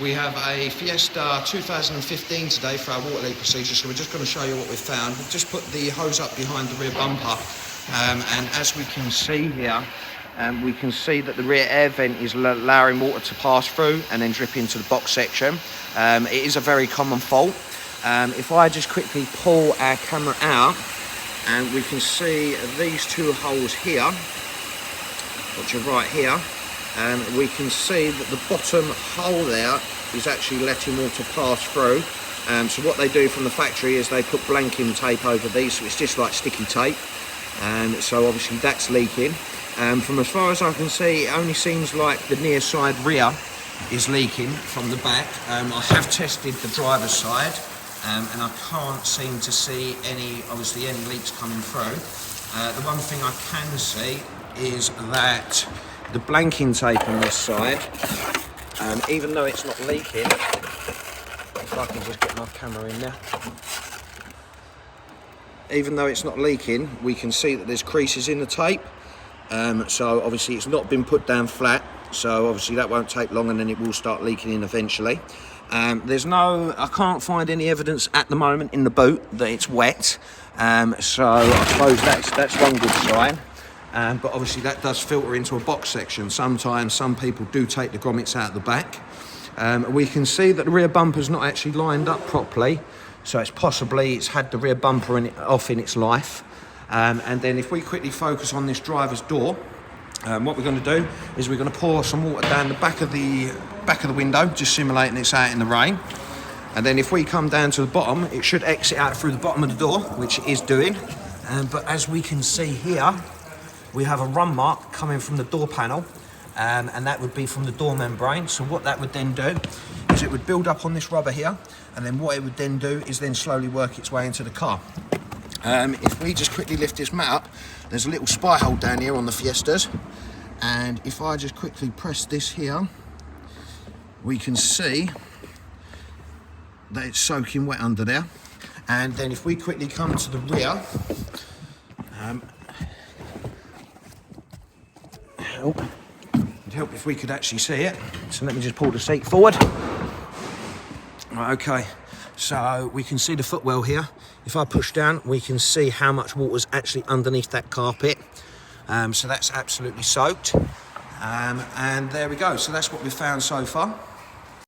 We have a Fiesta 2015 today for our water leak procedure, so we're just going to show you what we've found. We've just put the hose up behind the rear bumper, and as we can see here, we can see that the rear air vent is allowing water to pass through and then drip into the box section. It is a very common fault. If I just quickly pull our camera out, and we can see these two holes here, which are right here. We can see that the bottom hole there is actually letting water pass through. So what they do from the factory is they put blanking tape over these, so it's just like sticky tape. So obviously that's leaking. From as far as I can see, it only seems like the near side rear is leaking from the back. I have tested the driver's side, and I can't seem to see any leaks coming through. The one thing I can see is that the blanking tape on this side, even though it's not leaking, if I can just get my camera in there, even though it's not leaking, we can see that there's creases in the tape. So obviously it's not been put down flat, so obviously that won't take long and then it will start leaking in eventually. I can't find any evidence at the moment in the boot that it's wet, so I suppose that's one good sign. But obviously that does filter into a box section. Sometimes some people do take the grommets out the back. We can see that the rear bumper's not actually lined up properly, so it's had the rear bumper off in its life. And then if we quickly focus on this driver's door, what we're going to do is we're going to pour some water down the back of the window, just simulating it's out in the rain. And then if we come down to the bottom, it should exit out through the bottom of the door, which it is doing. But as we can see here, we have a run mark coming from the door panel, and that would be from the door membrane. So what that would then do is it would build up on this rubber here, and then what it would then do is then slowly work its way into the car. If we just quickly lift this mat up, there's a little spy hole down here on the Fiestas, and if I just quickly press this here, we can see that it's soaking wet under there. And then if we quickly come to the rear, it'd help if we could actually see it. So let me just pull the seat forward. Right, okay, so we can see the footwell here. If I push down, we can see how much water's actually underneath that carpet. So that's absolutely soaked. And there we go. So that's what we've found so far.